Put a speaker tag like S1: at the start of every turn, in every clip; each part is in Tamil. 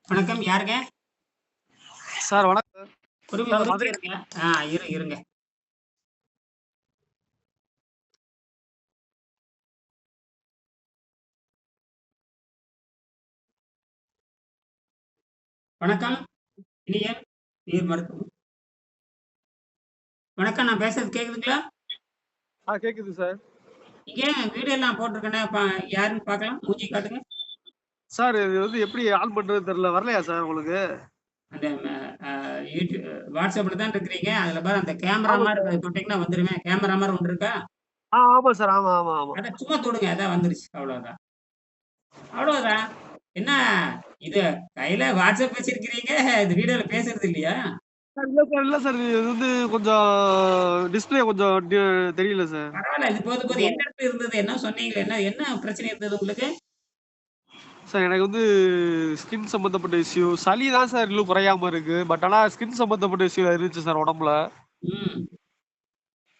S1: வணக்கம். யாருங்க?
S2: சார் வணக்கம்.
S1: ஒரு
S2: சார்
S1: ஒரு நிமிஷம்
S2: மதுரை
S1: இருங்க. இருங்க. வணக்கம். இனியன் நீர் மருத்துவம். வணக்கம். நான் பேசுறது கேக்குதுங்களா?
S2: கேக்குது சார்.
S1: இங்க வீடியோ எல்லாம் போட்டிருக்கேனே, யாருன்னு பார்க்கலாம். மூஞ்சி காட்டுங்க.
S2: சார் இது வந்து எப்படி ஆன் பண்றது தெரியல. வரலையா சார் உங்களுக்கு?
S1: அந்த யூடியூப் வாட்ஸ்அப்ல தான் இருக்கிறீங்க. அதுல பாரு அந்த கேமரா
S2: ஆமா
S1: மாதிரி
S2: சார்.
S1: தொட்டீங்கன்னா வந்துருவேன். கேமரா மாதிரி ஒன்று இருக்கா?
S2: ஆமா சார். ஆமா, ஆமா, ஆமா.
S1: அத சும்மா தொடுங்க. அதான் வந்துருச்சு. அவ்வளவுதான். அவ்வளவுதான். என்ன இது கையில வாட்ஸ்அப் வச்சிருக்கிறீங்க. இது வீடியோல பேசுறது இல்லையா?
S2: சார் இல்ல சார், இல்ல சார். இது வந்து கொஞ்சம் டிஸ்ப்ளே கொஞ்சம் தெரியல சார்.
S1: பரவாயில்ல. இது போது போது
S2: கொஞ்சம்
S1: எந்த இடத்துல இருந்தது? என்ன சொன்னீங்களே? என்ன என்ன பிரச்சனை இருந்தது உங்களுக்கு?
S2: சார் எனக்கு வந்து ஸ்கின் சம்பந்தப்பட்ட இஷ்யூ. சளி தான் சார் இன்னும் குறையாம இருக்கு. பட் ஆனா ஸ்கின் சம்பந்தப்பட்ட இஷ்யூ இருந்துச்சு சார் உடம்புல.
S1: ம்.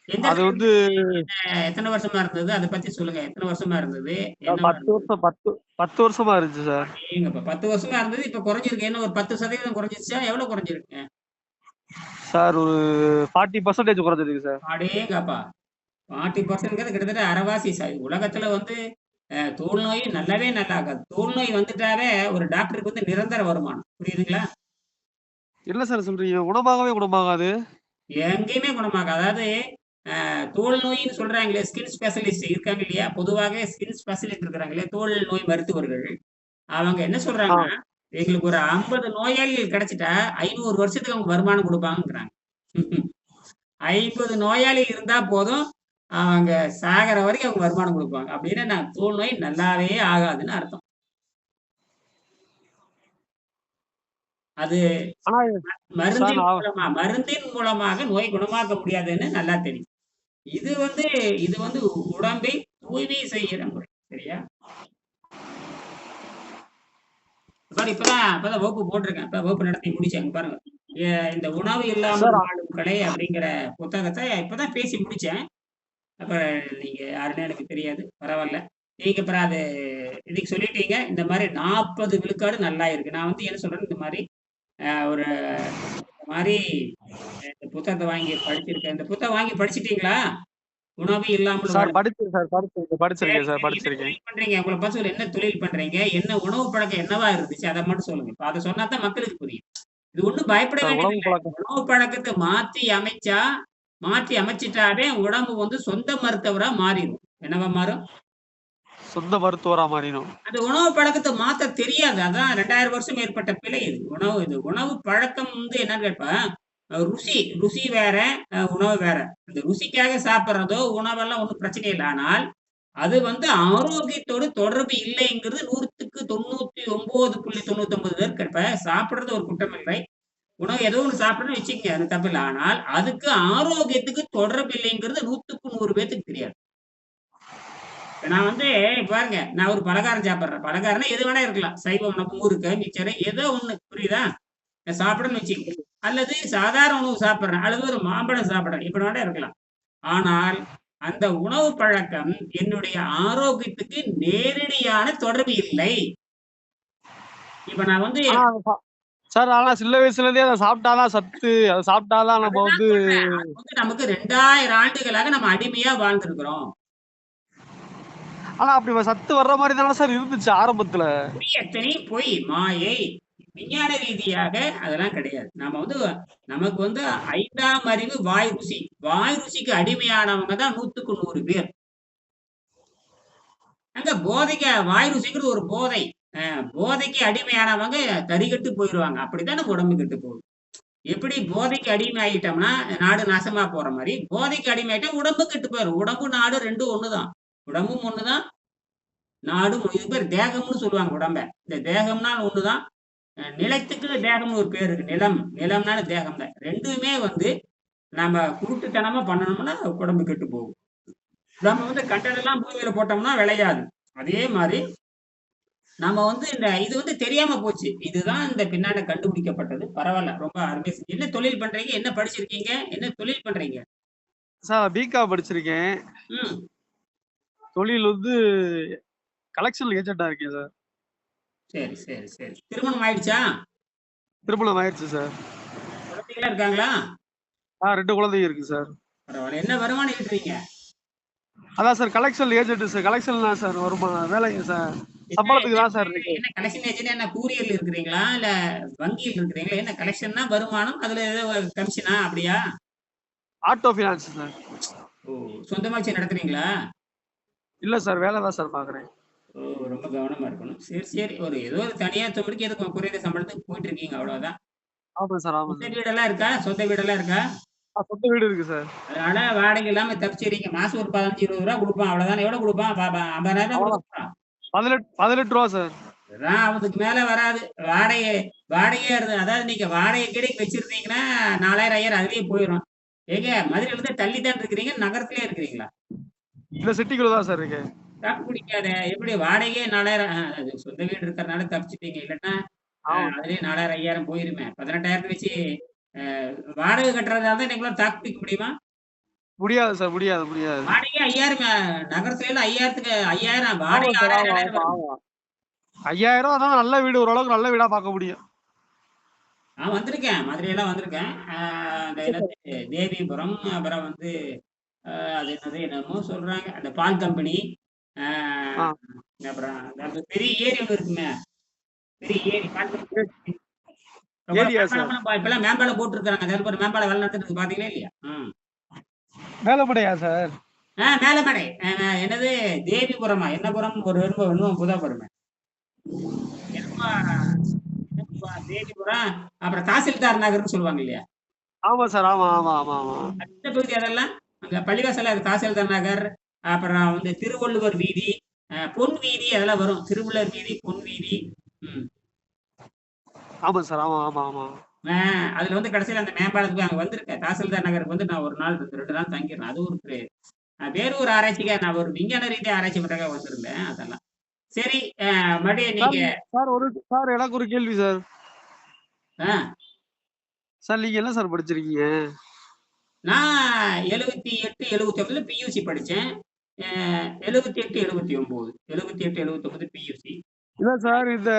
S1: எந்த
S2: அது
S1: இடத்துல
S2: வந்து
S1: இருந்தது? எத்தன வருஷமா இருந்தது? அத பத்தி சொல்லுங்க. எத்தன வருஷமா இருந்தது? என்னவா
S2: 10
S1: இருந்தது?
S2: வருஷம் 10 வருஷமா இருந்துச்சு சார்.
S1: அடேங்கப்பா! 10 வருஷமா இருந்தது. இப்ப குறைஞ்சிருக்கு. என்ன ஒரு 10% குறைஞ்சிருச்சா? எவ்வளவு குறைஞ்சிருக்குங்க?
S2: சார் ஒரு 40% குறைஞ்சிருக்கு சார்.
S1: அடேங்கப்பா! 40%ங்கிறது கிட்டத்தட்ட அரைவாசி உலகத்துல வந்து தோல் நோய் நல்லாவே நல்லாகாது. தோல் நோய் வந்துட்டாவே ஒரு டாக்டருக்கு வந்து நிரந்தர வருமானம். புரியுதுங்களா?
S2: என்ன சார் சொல்றீங்க? குணமாகவே குணமாகாது.
S1: எங்கேயுமே குணமாகாது. அதாவது தோல் நோயின்னு சொல்றாங்களே, ஸ்கின் ஸ்பெஷலிஸ்ட் இருக்காங்க இல்லையா? பொதுவாவே ஸ்கின் ஸ்பெஷலிஸ்ட் இருக்கிறாங்களே, தோல் நோய் மருத்துவர்கள். அவங்க என்ன
S2: ஆ.
S1: சொல்றாங்கன்னா, எங்களுக்கு ஒரு 50 நோயாளிகள் கிடைச்சுட்டா, 500 வருஷத்துக்கு அவங்க வருமானம் குடுப்பாங்கங்கிறாங்க. 50 நோயாளி இருந்தா போதும், அவங்க சாகுற வரைக்கும் அவங்க வருமானம் குடுப்பாங்க. அப்படின்னா நான் தோல் நோய் நல்லாவே ஆகாதுன்னு அர்த்தம். அது
S2: ஆனா சார் நான்
S1: மருந்தின் மூலமாக நோய் குணமாக்க முடியாதுன்னு நல்லா தெரியும். இது வந்து இது வந்து உடம்பை தூய்மை செய்கிற முறை. சரியா? இப்பதான் வகுப்பு போட்டிருக்கேன். இப்ப வகுப்பு நடத்தி முடிச்சேன். பாருங்க. இந்த உணவு இல்லாமல்
S2: சார்
S1: வாழும் கலை அப்படிங்கிற புத்தகத்தை இப்பதான் பேசி முடிச்சேன். அப்ப நீங்க யாருன்னு எனக்கு தெரியாது. பரவால்ல. நீங்க அப்புறம் அது இன்னைக்கு சொல்லிட்டீங்க. இந்த மாரி 40 விழுக்காடு நல்லா இருக்கு. நான் வந்து என்ன சொல்றேன், இந்த மாரி ஒரு இந்த மாரி இந்த புத்தகத்த வாங்கி படிச்சிருக்கேன். இந்த புத்தகம் வாங்கி படிச்சுட்டீங்களா? உணவு இல்லாமல்
S2: சார்
S1: வாழும்.
S2: படிச்சிருக்கேன்
S1: சரிங்க.
S2: சார்,
S1: நீங்க என்ன
S2: படிச்சிருக்கேன்.
S1: தொழில் பண்றீங்க? உங்கள பார்த்து சொல்ல என்ன தொழில் பண்றீங்க? என்ன உணவு பழக்கம் என்னவா இருந்துச்சு? அத மட்டும் சொல்லுங்க. இப்ப அத சொன்னா தான் மக்களுக்கு புரியும். இது ஒண்ணும் பயப்பட
S2: சார் உணவு
S1: வேண்டியதில்ல.
S2: பழக்கம்
S1: உணவு பழக்கத்த மாற்றி அமைச்சுட்டாவே உடம்பு வந்து சொந்த மருத்துவரா மாறிரும். என்னவா மாறும்?
S2: சொந்த மருத்துவரா மாறினோம்.
S1: அந்த உணவு பழக்கத்த மாத்த தெரியாது. அதான் 2000 வருஷம் ஏற்பட்ட பிழை இது. உணவு பழக்கம் வந்து என்னன்னு கேட்டா, ருசி வேற, உணவு வேற. இந்த ருசிக்காக சாப்பிடுறதோ, உணவெல்லாம் ஒண்ணும் பிரச்சனை இல்ல. ஆனால், அது வந்து ஆரோக்கியத்தோடு தொடர்பு இல்லைங்கிறது 100க்கு 99.99 பேருக்கு இப்ப சாப்பிடுறது ஒரு குற்றம் இல்லை. உணவு ஏதோ ஒண்ணு சாப்பிடுறோம்னு வச்சுக்கங்க. அது தப்பில்ல. ஆனால், அதுக்கு ஆரோக்கியத்துக்கு தொடர்பு இல்லைங்கிறது 100க்கு 100 பேத்துக்கு தெரியாது. இப்ப நான் வந்து பாருங்க, நான் ஒரு பலகாரம் சாப்பிடுறேன். பலகாரம்னா எது வேணா இருக்கலாம். சைவ உணவு, முறுக்கு, மிச்சரு ஏதோ ஒண்ணு புரியுதா? நான் சாப்பிடுறேன்னு வச்சுக்கங்க. அல்லது சாதாரண உணவு சாப்பிடுறேன். அல்லது ஒரு மாம்பழம் சாப்பிடுறேன். இப்படி வேணா இருக்கலாம். ஆனால், அந்த உணவு பழக்கம் என்னுடைய ஆரோக்கியத்துக்கு நேரடியான தொடர்பு இல்லை. இப்ப நான் வந்து
S2: ஆனா சார் ஆனா சின்ன வயசுல இருந்தே அத சாப்பிட்டா தான் சத்து. அத சாப்பிட்டா தான் நம்ம
S1: அதுதான்
S2: வந்து
S1: சொல்றேன். அது வந்து நமக்கு 2000 ஆண்டுகளாக நம்ம அடிமையா வாழ்ந்திருக்கிறோம்.
S2: ஆனா அப்படி சத்து வர்ற மாரி தானே சார் இருந்துச்சு ஆரம்பத்துல.
S1: பொய் அத்தனையும் பொய், மாயை. விஞ்ஞான ரீதியாக அதெல்லாம் கிடையாது. நமக்கு வந்து 5ஆம் அறிவு வாய் ருசி. வாய் ருசிக்கு அடிமையானவங்க தான் 100க்கு 100 பேர். அங்க போதைக்கு வாய் ருசிங்கிறது ஒரு போதை. போதைக்கு அடிமையானவங்க தறிகெட்டு போயிருவாங்க. அப்படித்தான் நம்ம உடம்பு கெட்டு போகுது. எப்படி போதைக்கு அடிமை ஆயிட்டோம்னா, நாடு நாசமா போற மாரி, போதைக்கு அடிமையாயிட்டா உடம்பு கெட்டு போயிரும். உடம்பு, நாடு 2ம் ஒண்ணுதான். உடம்பும் ஒண்ணுதான், நாடும் இது பேர் தேகம்னு சொல்லுவாங்க உடம்ப. இந்த தேகம்னாலும் ஒண்ணுதான். நிலத்துக்கு தேகம்னு ஒரு பேர் இருக்கு. நிலம்னாலும் தேகம் தான். 2மே வந்து நாம குருட்டுத்தனமா பண்ணணும்னா உடம்பு கெட்டு போகும். நம்ம வந்து கண்டதெல்லாம் பூமியில போட்டோம்னா விளையாது. அதே மாரி நாம வந்து இது வந்து தெரியாம போச்சு. இதுதான் இந்த பின்னால கண்டுபிடிக்கப்பட்டது. பரவால்ல. ரொம்ப அருமையா என்ன தொழில் பண்றீங்க? என்ன படிச்சிருக்கீங்க? என்ன தொழில் பண்றீங்க?
S2: சார் பிகாம் படிச்சிருக்கேன்.
S1: ம்.
S2: தொழில் வந்து கலெக்ஷன் ஏஜென்ட்டா இருக்கேன் சார்.
S1: சரி, சரி, சரி. திருமணம் ஆயிடுச்சா?
S2: திருமணம் ஆயிடுச்சு சார்.
S1: குழந்தைகளா இருக்காங்களா?
S2: 2 குழந்தைங்க இருக்கு சார்.
S1: பரவால்ல. என்ன வருமானம் ஈட்டுறீங்க?
S2: அதான் sir collection agent sir. Collection தான் சார் வருமானம். வேலைங்க சார்.
S1: என்ன
S2: சம்பளத்துக்கு
S1: என்ன
S2: தான் சார் இருக்கு.
S1: என்ன கலெக்ஷன் ஏஜென்ட் என்ன கூரியர்ல இருக்கிறீங்களா? இல்ல வங்கியில் இருக்கிறீங்களா? என்ன கலெக்ஷன்னா வருமானம், அதுல ஏதோ கமிஷனா அப்படியா?
S2: Auto finance sir.
S1: ஓ! சொந்தமா வச்சு நடத்துறீங்களா?
S2: இல்ல சார் வேலை தான் சார் பார்க்குறேன்.
S1: ஓ! ரொம்ப கவனமா இருக்கணும். சரி, சரி. ஏதோ ஒரு தனியார் தொழிலுக்கு ஏதோ குறைந்த சம்பளத்துக்கு போயிட்டு இருக்கீங்க அவ்வளவுதான்.
S2: ஆமா சார், ஆமா
S1: சொந்த
S2: சார்.
S1: வீடெல்லாம் இருக்கா? சொந்த வீடெல்லாம் இருக்கா?
S2: சொந்த வீடு இருக்கு சார்.
S1: அதனால வாடகை இல்லாம தப்பிச்சிடுறீங்க. மாசம் ஒரு 15, 20 குடுப்பான். அவ்வளவுதானே. எவ்வளவு குடுப்பான்? 50,000
S2: அவ்வளோதான்.
S1: குடுக்க போறான்.
S2: 18 ரூபா சார்.
S1: அதான் அதுக்கு மேல வராது. வாடகை வாடகையா இருந்து அதாவது நீங்க வாடகை கீடகைக்கு வச்சிருந்தீங்கன்னா 4000, 5000 அதுலயே போயிரும். ஏங்க மதுரையில இருந்து தள்ளி தான் இருக்கிறீங்க. நகரத்திலேயே இருக்கிறீங்களா?
S2: இந்த சிட்டிக்குள்ள தான் சார் இருக்கேன்.
S1: தாக்கு பிடிக்காதே. எப்படி வாடகையே 4000 அது சொந்த வீடு இருக்கிறனால தப்பிச்சுட்டீங்க. இல்லன்னா
S2: ஆமா.
S1: அதுலயே 4000, 5000 போயிருமே. 18,000 வச்சு அ வாடகை கட்டுறதா இருந்தா நீங்களாம் தாக்கு பிடிக்க முடியுமா?
S2: முடியாது சார். முடியாது, முடியாது.
S1: வாடகையே 5000 நகரத்துல எல்லாம் 5000த்துக்கு 5000
S2: ஆமா
S1: வாடகை
S2: சார்.
S1: 6000,
S2: ஆமா,
S1: 7000
S2: ஆமா,
S1: வருது.
S2: ஆமா. 5000 தான் நல்ல வீடு. ஓரளவுக்கு நல்ல வீடா பார்க்க முடியும்.
S1: நான் வந்திருக்கேன். மதுரையெல்லாம் வந்திருக்கேன். அந்த என்னது தேவிபுரம், அப்புறம் வந்து அது என்னது என்னமோ சொல்றாங்க. அந்த பால் கம்பெனி. அ
S2: ஆ.
S1: அப்புறம் அந்த பெரிய ஏரி ஒண்ணு இருக்குமே. பெரிய ஏரி பால்
S2: ஏ
S1: கம்பெனி. ரொம்ப
S2: ஏரியா சார்?
S1: மேம்பாலம்லாம் இப்பலாம் மேம்பாலம் போட்டுருக்காங்க. அதே மேம்பாலம் வேலை நடந்துட்டு இருக்கு பார்த்தீங்களா இல்லையா? ம்.
S2: மேலப்படையா சார்?
S1: மேலமடை. என்னது தேவிபுரமா? என்ன புரம்? ஒரு இன்னும் புதாபுரமே. என்னமோ என்னமோ தேவிபுரம், அப்புறம் தாசில்தார் நகர்ன்னு சொல்லுவாங்க இல்லையா?
S2: ஆமா சார். ஆமா, ஆமா, ஆமா, ஆமா.
S1: அந்த பகுதி அதெல்லாம். அங்க பள்ளிவாசல்ல தாசில்தார் நகர், அப்புறம் வந்து திருவள்ளுவர் வீதி, பொன் வீதி அதெல்லாம் வரும். திருவள்ளுவர் வீதி, பொன் வீதி. ம்.
S2: ஆமா சார். ஆமா, ஆமா, ஆமா.
S1: ஆ அதுல வந்து கடைசியில அந்த மேம்பாலத்துக்கு அங்க வந்திருக்கேன். தாசில்தார் நகருக்கு வந்து நான் 1 நாள் 2 நாள் தங்கியிருந்தேன். அது ஒரு வேற ஒரு ஆராய்ச்சிக்காக நான் ஒரு விஞ்ஞான ரீதியா ஆராய்ச்சி பண்றதுக்காக வந்திருந்தேன். அதெல்லாம். சரி, மறுபடியும்
S2: சார்
S1: நீங்க
S2: சார் எனக்கு ஒரு கேள்வி சார்.
S1: ஆ
S2: சார் நீங்க என்ன சார் படிச்சிருக்கீங்க?
S1: நான் 78, 79ல பியூசி படிச்சேன். 78, 79. 78, 79 பியூசி.
S2: இல்ல சார் இந்த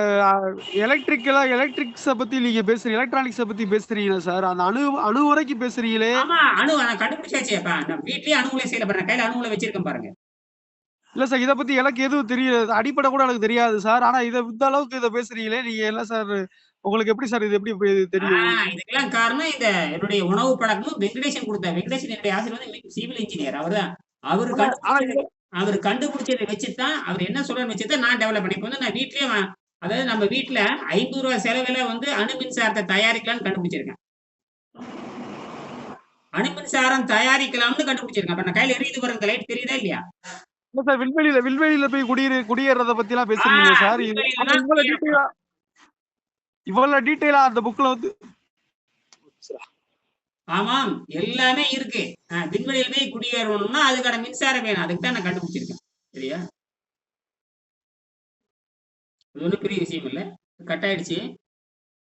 S2: எலக்ட்ரிக்ஸ பத்தி நீங்க பேசுறீங்க. எலக்ட்ரானிக்ஸ பத்தி பேசுறீங்களா சார்? அந்த அணு அணு வரைக்கும் பேசுறீங்களே!
S1: ஆமா, நான் கண்டுபிடிச்சாச்சேப்பா. நான் வீட்லயே அணு உலை செய்யல பாருங்க. கையில அணு உலை வச்சிருக்கேன் பாருங்க.
S2: இல்ல சார் இத பத்தி எனக்கு எதுவும் தெரியாது. அடிப்படை கூட எனக்கு தெரியாது சார். ஆனா இந்த அளவுக்கு இத பேசுறீங்களே! நீங்க என்ன சார் உங்களுக்கு எப்படி சார் இது எப்படி இப்படி
S1: ஆ
S2: தெரியும் உங்களுக்கு?
S1: இதுக்கெல்லாம் காரணம் இந்த என்னுடைய உணவு பழக்கமும் வெங்கடேசன் குடுத்தார். வெங்கடேசன் என்னுடைய ஆசிரியர் வந்து சிவில் இன்ஜினியர். அவர்தான். அவரு
S2: ஆனா ஆனா
S1: கண்டுபிடிச்சத
S2: இத
S1: அவரு கண்டுபிடிச்சத வச்சு தான், அவரு என்ன சொல்றாருன்னு வச்சு தான் நான் டெவலப் பண்ணேன். இப்ப வந்து நான் வீட்லயே அதாவது நம்ம வீட்ல ரூ. 500 செலவுல வந்து அணு மின்சாரத்த தயாரிக்கலாம்ன்னு கண்டுபிடிச்சிருக்கேன். அணு மின்சாரம் தயாரிக்கலாம்ன்னு கண்டுபிடிச்சிருக்கேன். அப்ப நான் கையில எரியுது பாருங்க. இந்த லைட் தெரியுதா இல்லையா?
S2: இல்ல சார் விண்வெளியில போய் குடியேறத பத்திலாம்
S1: ஆ
S2: பேசுறீங்களே சார்.
S1: விண்வெளியில
S2: ஆனா
S1: தான் குடியேற போறோம்.
S2: இவ்வளவு டீட்டெயிலா அந்த புக்ல வந்து
S1: ஆமாம். எல்லாமே இருக்கு. விண்வெளியில போய் குடியேறணும்னா அதுக்கான மின்சாரம் வேணும். அதுக்கு தான் நான் கண்டுபிடிச்சிருக்கேன். சரியா? அது ஒண்ணும் பெரிய விஷயம் இல்ல. கட் ஆயிடுச்சு.